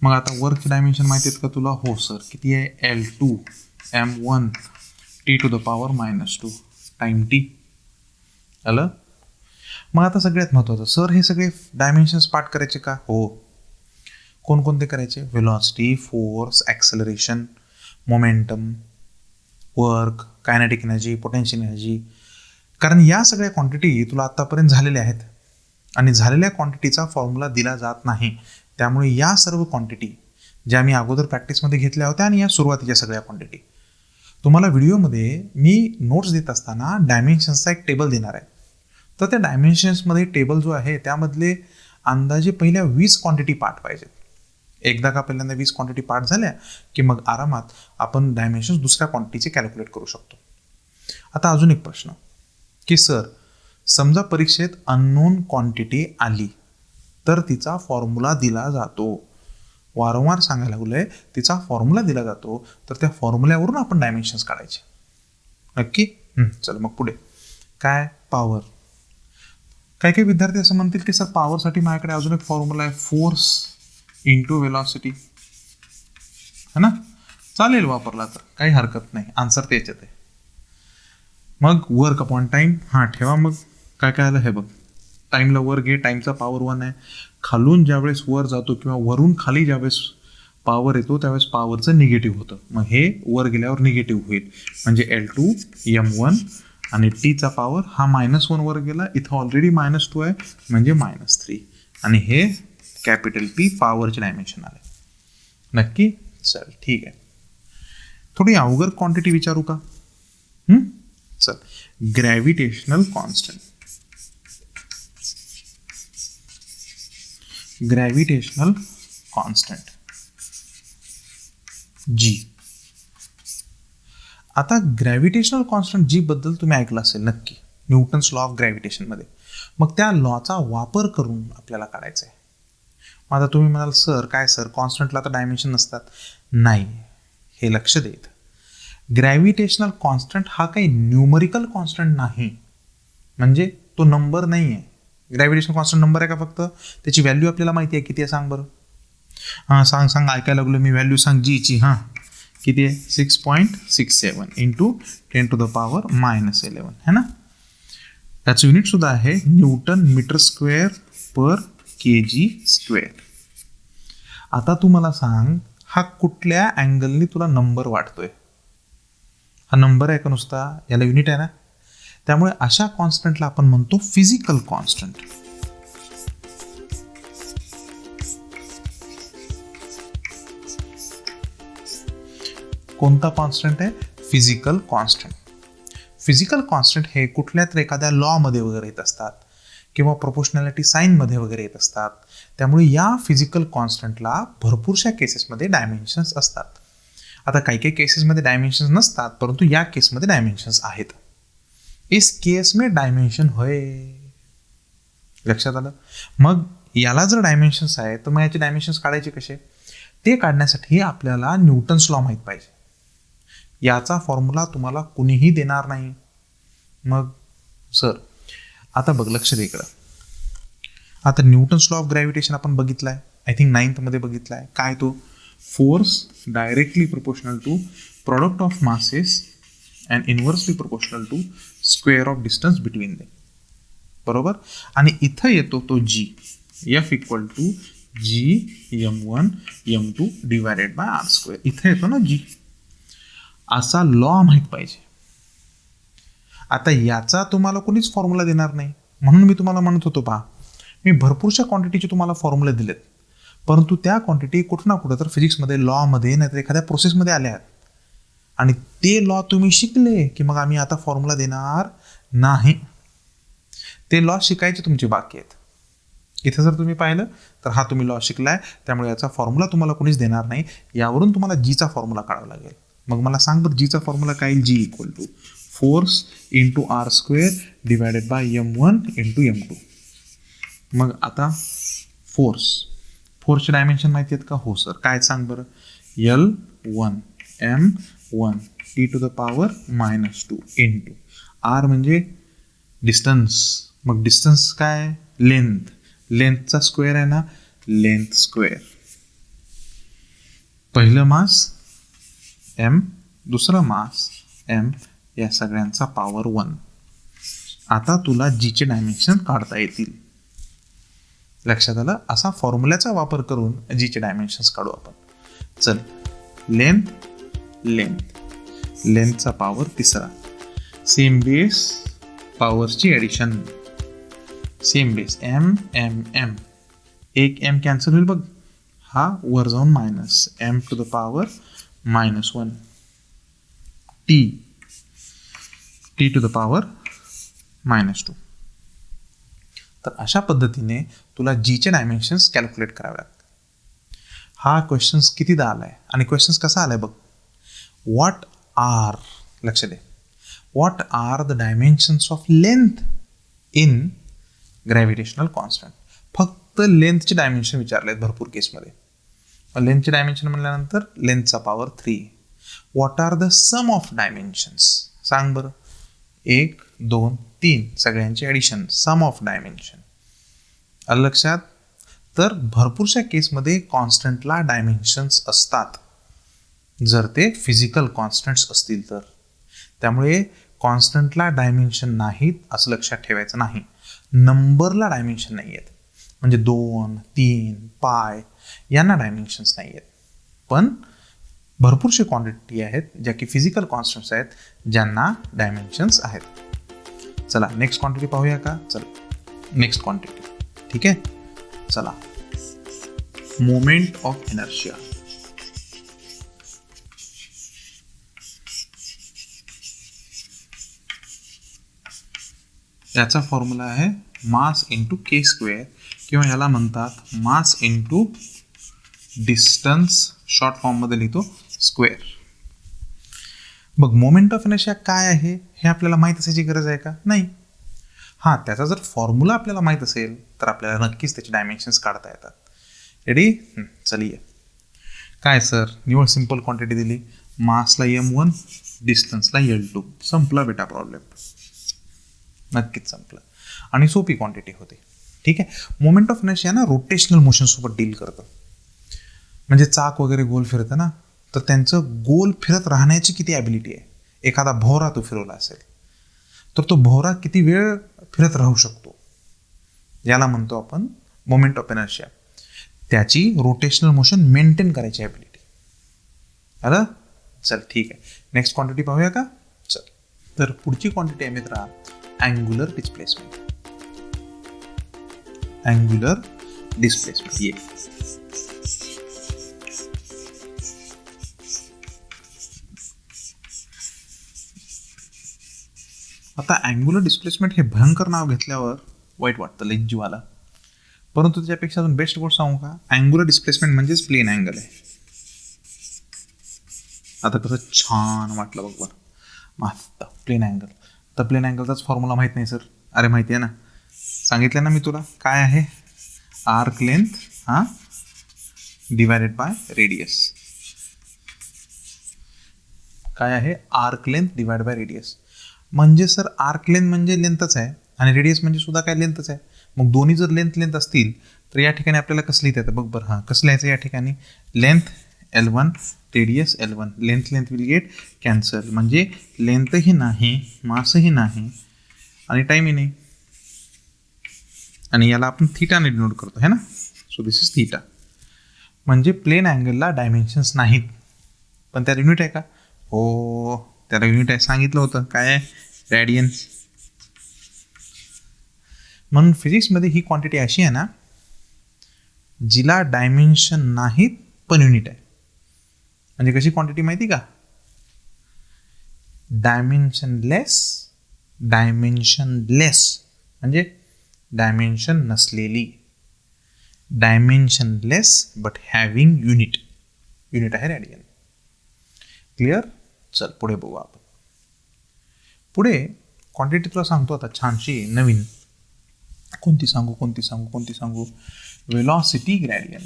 मग आता वर्कचे डायमेन्शन माहिती आहेत का तुला, हो सर. किती आहे, L2 m1 T⁻⁻⁻2 time T. आलं. मग आता सगळ्यात महत्त्वाचं, सर हे सगळे डायमेन्शन्स पाठ करायचे का? हो. कोणकोणते करायचे? Velocity, force, acceleration, momentum, work, kinetic energy, potential energy. कारण या सगळ्या क्वांटिटी तुला आत्तापर्यंत झालेल्या आहेत आणि झालेल्या क्वांटिटीचा फॉर्म्युला दिला जात नाही. त्यामुळे या सर्व क्वांटिटी ज्या मी अगोदर प्रॅक्टिसमध्ये घेतल्या होत्या आणि या सुरुवातीच्या सगळ्या क्वांटिटी तुम्हाला व्हिडिओमध्ये मी नोट्स देत असताना डायमेन्शन्सचा एक टेबल देणार आहे. तर त्या डायमेन्शन्समध्ये टेबल जो आहे त्यामधले अंदाजे पहिल्या 20 क्वांटिटी पाठ पाहिजेत. एकदा का पहिल्यांदा 20 क्वांटिटी पाठ झाल्या की मग आरामात आपण डायमेन्शन्स दुसऱ्या क्वांटिटीचे कॅल्क्युलेट करू शकतो. आता अजून एक प्रश्न की सर समजा परीक्षेत अननोन क्वांटिटी आली तर तिचा फॉर्म्युला दिला जातो. वारंवार सांगायला लागलोय, तिचा फॉर्म्युला दिला जातो, तर त्या फॉर्म्युल्यावरून आपण डायमेन्शन्स काढायचे. नक्की? चल मग पुढे काय? पॉवर. काही काही विद्यार्थी असं म्हणतील की सर पॉवरसाठी माझ्याकडे अजून एक फॉर्म्युला आहे, फोर्स इंटू वेलॉसिटी, है ना? चालेल, वापरला तर काही हरकत नाही, आन्सर ते याच्यात आहे. मग वर्क अपॉन टाईम, हां ठेवा. मग काय काय आलं हे बघ, टाईमला वर घे, टाईमचा पॉवर 1 आहे. खालून ज्यावेळेस वर जातो किंवा वरून खाली ज्यावेळेस पॉवर येतो त्यावेळेस पॉवरचं निगेटिव्ह होतं. मग हे वर गेल्यावर निगेटिव्ह होईल, म्हणजे L2 M1 आणि टीचा पॉवर हा -1 वर गेला, इथं ऑलरेडी -2 आहे म्हणजे -3 आणि हे कॅपिटल P पॉवरचे डायमेन्शन आले. नक्की? चल ठीक आहे. थोडी अवघड क्वांटिटी विचारू का? चल, gravitational constant. Gravitational constant G. आता ग्रॅव्हिटेशनल कॉन्स्टंट G बद्दल तुम्ही ऐकलं असेल नक्की, न्यूटन्स लॉ ऑफ ग्रॅव्हिटेशनमध्ये. मग त्या लॉचा वापर करून आपल्याला काढायचं आहे. मग आता तुम्ही म्हणाल सर काय सर कॉन्स्टंटला तर डायमेन्शन नसतात. नाही, हे लक्ष देत, ग्रॅव्हिटेशनल कॉन्स्टंट हा काही न्यूमरिकल कॉन्स्टंट नाही, म्हणजे तो नंबर नाही आहे. ग्रॅव्हिटेशनल कॉन्स्टंट नंबर आहे का फक्त? त्याची व्हॅल्यू आपल्याला माहिती आहे किती आहे, सांग बरं. हां सांग ऐकायला लागलो मी. व्हॅल्यू सांग Gची. हां किती आहे? 6.67 इंटू 10⁻11 है ना. त्याचं युनिट सुद्धा आहे न्यूटन मीटर स्क्वेअर पर kg². आता तू मला सांग, हा कुठल्या अँगलनी तुला नंबर वाटतोय? हा नंबर आहे का नुसता? याला युनिट आहे ना. त्यामुळे अशा कॉन्स्टंटला आपण म्हणतो फिजिकल कॉन्स्टंट. कोणता कॉन्स्टंट आहे? Physical constant. फिजिकल कॉन्स्टंट हे कुठल्या तर एखाद्या लॉमध्ये वगैरे येत असतात किंवा प्रोपोर्शनॅलिटी साईनमध्ये वगैरे येत असतात. त्यामुळे या फिजिकल कॉन्स्टंटला भरपूरशा केसेसमध्ये डायमेन्शन्स असतात. आता काही काही केसेसमध्ये डायमेन्शन्स नसतात, परंतु या केसमध्ये डायमेन्शन्स आहेत. इस केस में डायमेन्शन होय. लक्षात आलं? मग याला जर डायमेन्शन्स आहे तर मग याचे डायमेन्शन्स काढायचे कसे? ते काढण्यासाठी आपल्याला न्यूटन्स लॉ माहीत पाहिजे. याचा फॉर्म्युला तुम्हाला कुणीही देणार नाही. मग सर आता बघ, लक्ष दे इकडं. आता न्यूटन्स लॉ ऑफ ग्रॅव्हिटेशन आपण बघितलाय, आय थिंक 9th मध्ये बघितलाय. काय तो? Force directly proportional to product of masses and inversely proportional to square of distance between them. बरोबर. आणि इथं येतो तो G, F equal to G M1 M2 divided by R². इथं येतो ना G. असा लॉ माहीत पाहिजे. आता याचा तुम्हाला कोणीच फॉर्म्युला देणार नाही, म्हणून मी तुम्हाला म्हणत होतो पहा, मी भरपूरशा क्वांटिटीचे तुम्हाला फॉर्म्युले दिलेत, परंतु त्या क्वांटिटी कुठं ना कुठं तर फिजिक्समध्ये, लॉमध्ये, नाहीतर एखाद्या प्रोसेसमध्ये आल्या आहेत आणि ते लॉ तुम्ही शिकले की मग आम्ही आता फॉर्म्युला देणार नाही. ते लॉ शिकायचे तुमचे बाकी आहेत. इथं जर तुम्ही पाहिलं तर हा तुम्ही लॉ शिकलाय, त्यामुळे याचा फॉर्म्युला तुम्हाला कोणीच देणार नाही. यावरून तुम्हाला Gचा फॉर्म्युला काढावा लागेल. मग मला सांग बरं, Gचा फॉर्म्युला काय येईल? G equal to force into R² divided by M1 into M2. मग आता फोर्सचे डायमेन्शन माहिती आहेत का? हो सर. काय सांग बरं? L1 M1 T⁻² into R म्हणजे डिस्टन्स. मग डिस्टन्स काय? लेंथचा स्क्वेअर आहे ना, लेंथ स्क्वेअर. पहिलं मास M, दुसरं मास M, या सगळ्यांचा पॉवर 1. आता तुला जीचे डायमेन्शन काढता येतील. लक्षात आलं? असा फॉर्म्युल्याचा वापर करून जीचे डायमेन्शन्स काढू आपण. चल, लेंथचा पॉवर तिसरा, सेम बेस पॉवरची addition, same base M M M, एक एम कॅन्सल होईल बघ, हा वर जाऊन minus M to the power -1, T to the power -2. तर अशा पद्धतीने तुला जीचे डायमेन्शन्स कॅल्क्युलेट करावे लागतात. हा क्वेश्चन्स कितीदा आलाय आणि क्वेश्चन्स कसा आलाय बघ. व्हॉट आर, लक्ष दे, what are the dimensions of length in gravitational constant. फक्त लेंथचे डायमेन्शन विचारले आहेत भरपूर केसमध्ये. लेंथचे डायमेन्शन म्हणल्यानंतर लेंथचा power 3. What are the sum of dimensions, सांग बरं. 1 2 3 सगळ्यांची ॲडिशन, सम ऑफ डायमेन्शन. आलं लक्षात? तर भरपूरशा केसमध्ये कॉन्स्टंटला डायमेन्शन्स असतात, जर ते फिजिकल कॉन्स्टंट्स असतील तर. त्यामुळे कॉन्स्टंटला डायमेन्शन नाहीत असं लक्षात ठेवायचं नाही. नंबरला डायमेन्शन नाही आहेत, म्हणजे 2 3 पाय यांना डायमेन्शन्स नाही आहेत. पण भरपूरशे क्वांटिटी आहेत ज्या की फिजिकल कॉन्स्टंट्स आहेत ज्यांना डायमेन्शन्स आहेत. चला नेक्स्ट क्वांटिटी पाहूया का. चला नेक्स्ट क्वांटिटी, ठीक आहे. चला, मोमेंट ऑफ इनर्शिया. याचा फॉर्म्युला आहे मास इंटू के स्क्वेअर, किंवा याला म्हणतात मास इंटू डिस्टन्स, शॉर्ट फॉर्ममध्ये लिहितो स्क्वेअर. बघ, मोमेंट ऑफ इनर्शिया काय आहे हे आपल्याला माहीत असायची गरज आहे का? नाही. हां, त्याचा जर फॉर्म्युला आपल्याला माहीत असेल तर आपल्याला नक्कीच त्याचे डायमेन्शन्स काढता येतात. रेडी? चलिये. काय सर, निवड सिंपल क्वांटिटी दिली, मासला m1, डिस्टन्सला L2. संपला बेटा प्रॉब्लेम, नक्कीच संपलं. आणि सोपी क्वांटिटी होती, ठीक आहे. मोमेंट ऑफ इनर्शिया ना रोटेशनल मोशनसोबत डील करतं. म्हणजे चाक वगैरे गोल फिरतं ना, तर त्यांचं गोल फिरत राहण्याची किती ॲबिलिटी आहे. एखादा भोवरा तो फिरवला असेल तर तो भोवरा किती वेळ फिरत राहू शकतो, याला म्हणतो आपण मोमेंट ऑफ इनर्शिया. त्याची रोटेशनल मोशन मेंटेन करायची ॲबिलिटी. आलं? चल ठीक आहे, नेक्स्ट क्वांटिटी पाहूया का. चल, तर पुढची क्वांटिटी आहे मित्रा अँग्युलर डिस्प्लेसमेंट. अँग्युलर डिस्प्लेसमेंट ये. आता अँग्युलर डिस्प्लेसमेंट हे भयंकर नाव घेतल्यावर वाईट वाटतं, लई जीवाला. परंतु त्याच्यापेक्षा अजून बेस्ट गोष्ट सांगू का, अँग्युलर डिस्प्लेसमेंट म्हणजेच प्लेन अँगल आहे. आता कसं छान वाटलं बघ बरं, मस्त प्लेन अँगल. तर प्लेन अँगलचाच फॉर्म्युला माहीत नाही सर. अरे माहिती आहे ना, सांगितलं ना मी तुला. काय आहे? आर्क लेंथ हां डिवायडेड बाय रेडियस. काय आहे? Arc length divide by radius. म्हणजे सर आर्क लेंथ म्हणजे लेंथच आहे आणि रेडियस म्हणजे सुद्धा काय लेंथच आहे. मग दोन्ही जर लेंथ असतील तर या ठिकाणी आपल्याला कसं लिहिता येतं बघ बरं. हां, कसं लिहायचं या ठिकाणी? Length L1 radius L1. Length will get cancel. म्हणजे लेंथही नाही, मासही नाही आणि टाईमही नाही. आणि याला आपण थीटाने डिनोट करतो है ना. So this is theta. म्हणजे प्लेन अँगलला डायमेन्शन्स नाहीत, पण त्याला युनिट आहे का? हो, त्याला युनिट आहे, सांगितलं होतं. काय आहे? रॅडियन. म्हणून फिजिक्समध्ये ही क्वांटिटी अशी आहे ना जिला डायमेन्शन नाहीत पण युनिट आहे. म्हणजे कशी क्वांटिटी माहिती का? डायमेन्शनलेस म्हणजे डायमेन्शन नसलेली. डायमेन्शनलेस बट हॅव्हिंग युनिट आहे रॅडियन. क्लिअर? चल पुढे बघू आपण. पुढे क्वांटिटी तुला सांगतो आता छानशी नवीन. कोणती सांगू? Velocity gradient.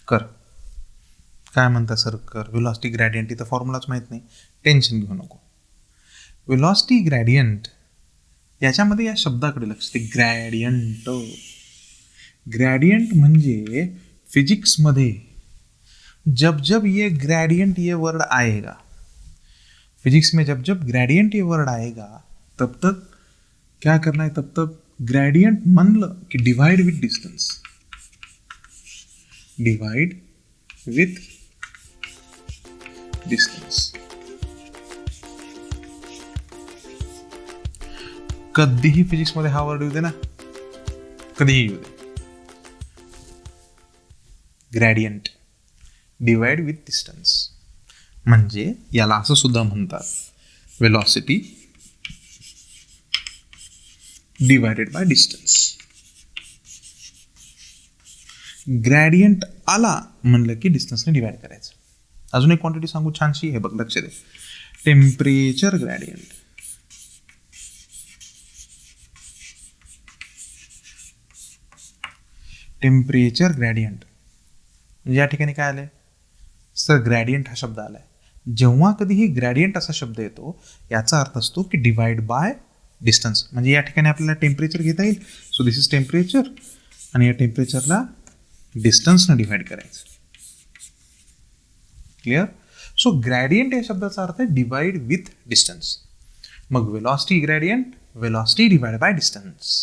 कर. काय म्हणता सर? कर. Velocity gradient. इथं फॉर्म्युलाच माहीत नाही, टेन्शन घेऊ नको. वेलॉसिटी ग्रेडियंट याच्यामध्ये या शब्दाकडे लक्ष दे. ग्रेडियंट म्हणजे फिजिक्समध्ये जब जब ये ग्रेडियंट ये वर्ड आएगा, फिजिक्स में जब जब ग्रेडियंट ये वर्ड आएगा तब तक क्या करना है, तब तक ग्रेडियंट मान लो कि divide with distance, divide with distance. कधीही फिजिक्स मध्ये हा वर्ड येऊ दे ना, कधीही येऊ दे, ग्रेडियंट डिवाइड विथ डिस्टन्स. म्हणजे याला असं सुद्धा म्हणतात, velocity divided by distance. Gradient आला म्हणलं की डिस्टन्सने डिवाइड करायचं. अजून एक क्वांटिटी सांगू छानशी, हे बघ लक्ष दे, टेम्परेचर ग्रेडियंट. टेम्परेचर ग्रेडियंट म्हणजे या ठिकाणी काय आलंय सर, ग्रेडियंट हा शब्द आलाय. जेव्हा कधीही ग्रेडियंट असा शब्द येतो याचा अर्थ असतो की डिवाइड बाय डिस्टन्स. म्हणजे या ठिकाणी आपल्याला टेम्परेचर घेता येईल, सो दिस इज टेम्परेचर, आणि या टेम्परेचरला डिस्टन्सनं डिवाइड करायचं. क्लिअर? सो ग्रेडियंट या शब्दाचा अर्थ आहे डिवाइड विथ डिस्टन्स. मग velocity gradient, velocity divide by distance.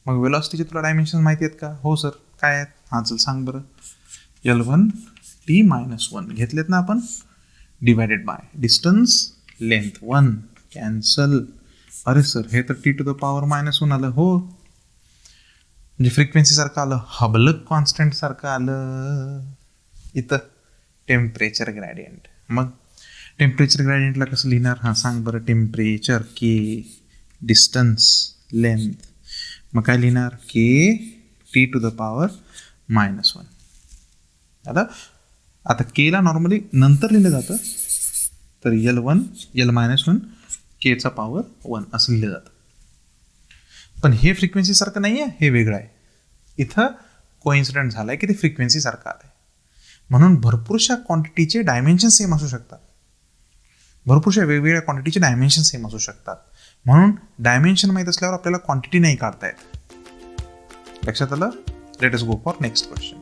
मग वेलॉसिटीचे तुला डायमेन्शन माहिती आहेत का? हो सर, काय आहेत? हां चल सांग बरं. L1 T-1 घेतलेत ना आपण, divided by distance length 1 cancel. अरे सर हे तर T⁻⁻1 आलं. हो, म्हणजे फ्रिक्वेन्सी सारखं आलं, हबलक कॉन्स्टंट सारखं आलं. इथं टेम्परेचर ग्रेडियंट. मग टेम्परेचर ग्रेडियंटला कसं लिहिणार? हां सांग बरं. टेम्परेचर के, डिस्टन्स लेंथ, मग काय लिहिणार? के T⁻⁻1. आता केला नॉर्मली नंतर लिहिलं जातं, तर L1 केचा पॉवर 1 असं लिहिलं जातं. पण हे फ्रिक्वेन्सी सारखं नाही आहे, हे वेगळं आहे. इथं कोइन्सिडंट झालाय की ते फ्रिक्वेन्सी सारखं आलंय. म्हणून भरपूरशा क्वांटिटीचे डायमेन्शन सेम असू शकतात, भरपूरशा वेगवेगळ्या क्वांटिटीचे डायमेन्शन सेम असू शकतात. म्हणून डायमेन्शन माहीत असल्यावर आपल्याला क्वांटिटी नाही काढता येत. लक्षात आलं? Let us go for next question.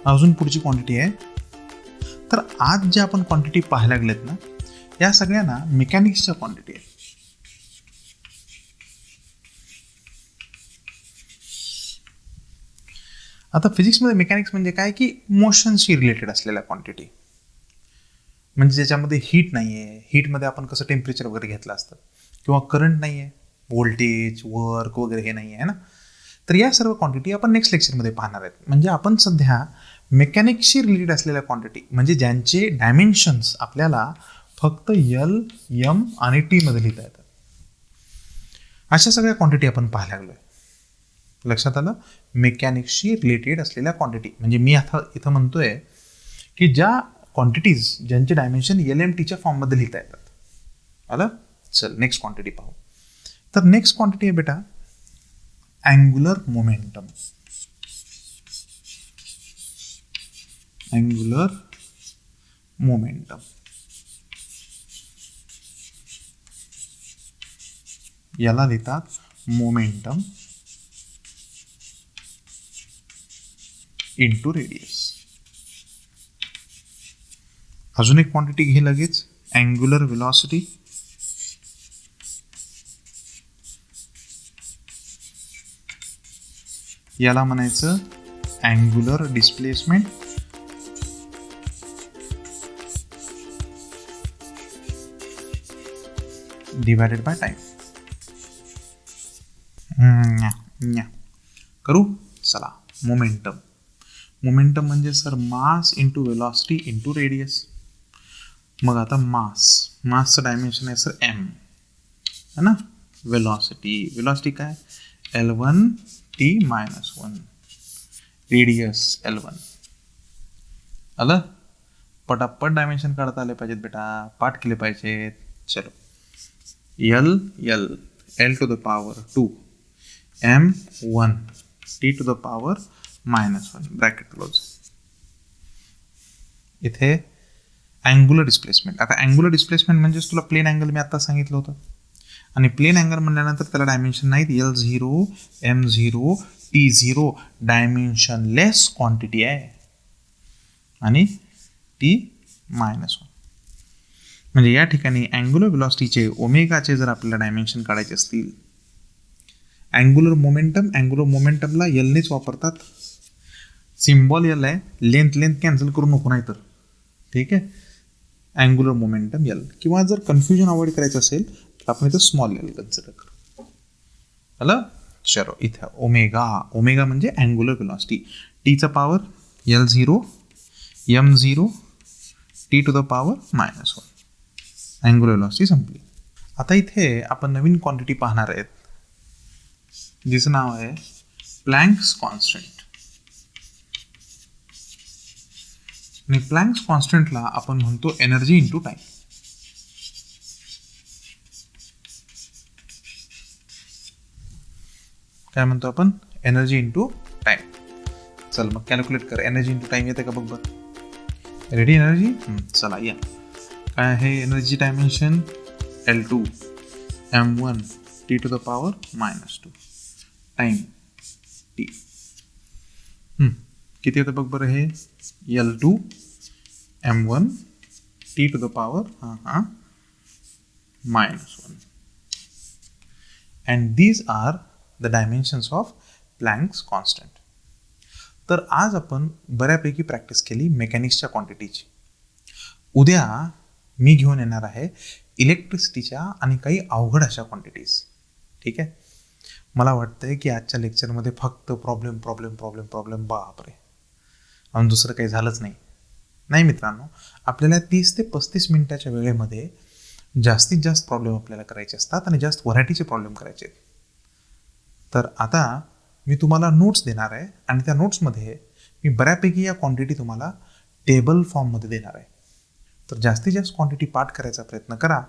अजून पुढची क्वांटिटी आहे. तर आज ज्या आपण क्वांटिटी पाहायला गेलेत ना, या सगळ्यांना मेकॅनिक्सच्या क्वांटिटी आहेत. आता फिजिक्समध्ये मेकॅनिक्स म्हणजे काय की मोशनशी रिलेटेड असलेल्या क्वांटिटी, म्हणजे ज्याच्यामध्ये हीट नाही आहे. हीटमध्ये आपण कसं टेम्परेचर वगैरे घेतलं असतं, किंवा करंट नाही आहे, व्होल्टेज वर्क वगैरे हे नाही आहे ना. तर या सर्व क्वांटिटी आपण नेक्स्ट लेक्चरमध्ये पाहणार आहेत. म्हणजे आपण सध्या मेकॅनिक्सशी रिलेटेड असलेल्या क्वांटिटी, म्हणजे ज्यांचे डायमेन्शन्स आपल्याला फक्त L, M आणि T मध्ये लिहिता येतात, अशा सगळ्या क्वांटिटी आपण पाहायला लागलोय. लक्षात आलं? मेकॅनिक्सशी रिलेटेड असलेल्या क्वांटिटी म्हणजे मी आता इथं म्हणतोय की ज्या क्वांटिटीज ज्यांचे डायमेन्शन LMT फॉर्ममध्ये लिहिता येतात. आलं? चल नेक्स्ट क्वांटिटी पाहू. तर नेक्स्ट क्वांटिटी आहे बेटा अँग्युलर मोमेंटम. अँग्युलर मोमेंटम याला लिहितात मोमेंटम इंटू रेडियस. अजून एक क्वांटिटी घे लगेच, अँग्युलर वेलॉसिटी याला म्हणायचं angular displacement divided by time. करू चला. मोमेंटम, मोमेंटम म्हणजे sir mass into velocity into radius. मग आता मासचं डायमेन्शन आहे सर m है ना. वेलॉसिटी काय L1 T-1, रेडियस L1. आलं? पटापट डायमेन्शन काढता आले पाहिजेत बेटा, पाठ केले पाहिजेत. चलो, L⁻², M1, T⁻⁻1 bracket close. इथे अँग्युलर डिस्प्लेसमेंट. आता अँग्युलर डिस्प्लेसमेंट म्हणजेच तुला प्लेन अँगल मी आता सांगितलं होतं, आणि प्लेन अँगल म्हणल्यानंतर त्याला डायमेन्शन नाहीत. L0, M0, T0 dimensionless quantity आहे. आणि टी मायनस 1. म्हणजे या ठिकाणी अँग्युलर व्हेलॉसिटीचे ओमेगाचे जर आपल्याला डायमेन्शन काढायचे असतील, अँग्युलर मोमेंटमला एलनेच वापरतात. सिम्बॉल एल आहे, लेंथ कॅन्सल करू नको नाही तर, ठीक आहे. अँग्युलर मोमेंटम एल, किंवा जर कन्फ्युजन अवॉइड करायचं असेल तर आपण इथं स्मॉल एल कन्सिडर करू. आलं? चलो इथं ओमेगा म्हणजे अँग्युलर व्हेलॉसिटी, टीचा power L0 M0 T to the power -1. Angular velocity संपली. आता इथे आपण नवीन क्वांटिटी पाहणार आहेत, जिचं नाव आहे प्लँक्स कॉन्स्टंट. आणि प्लँक्स कॉन्स्टंटला आपण म्हणतो एनर्जी इंटू टाइम. काय म्हणतो आपण? Energy into time. चल मग कॅल्क्युलेट कर, एनर्जी इंटू टाइम येते का बघ बघ. Ready energy? चला या. काय आहे energy dimension? L2 M1 T to the power -2 time T. किती येतं बघ बरं हे? L2 M1 T to the power -1. And these are the dimensions of Planck's constant. तर आज आपण बऱ्यापैकी प्रॅक्टिस केली मेकॅनिक्सच्या क्वांटिटीची. उद्या मी घेऊन येणार आहे इलेक्ट्रिसिटीच्या आणि काही अवघड अशा क्वांटिटीज. ठीक आहे. मला वाटतंय की आजच्या लेक्चरमध्ये फक्त प्रॉब्लेम बापरे, आणि दुसरं काही झालंच नाही मित्रांनो. आपल्याला 30 ते 35 मिनिटाच्या वेळेमध्ये जास्तीत जास्त प्रॉब्लेम आपल्याला करायचे असतात आणि जास्त व्हरायटीचे प्रॉब्लेम करायचे आहेत. तर आता मी तुम्हाला नोट्स देणार आहे आणि त्या नोट्समध्ये मी बऱ्यापैकी या क्वांटिटी तुम्हाला टेबल फॉर्ममध्ये देणार आहे. तर जास्तीत जास्त क्वांटिटी पाठ करायचा प्रयत्न करा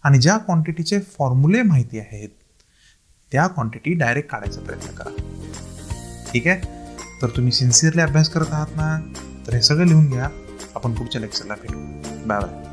आणि ज्या क्वांटिटीचे फॉर्म्युले माहिती आहेत त्या क्वांटिटी डायरेक्ट काढायचा प्रयत्न करा. ठीक आहे. तर तुम्ही सिन्सिअरली अभ्यास करत आहात ना, तर हे सगळं लिहून घ्या. आपण पुढच्या लेक्चरला भेटू. Bye bye.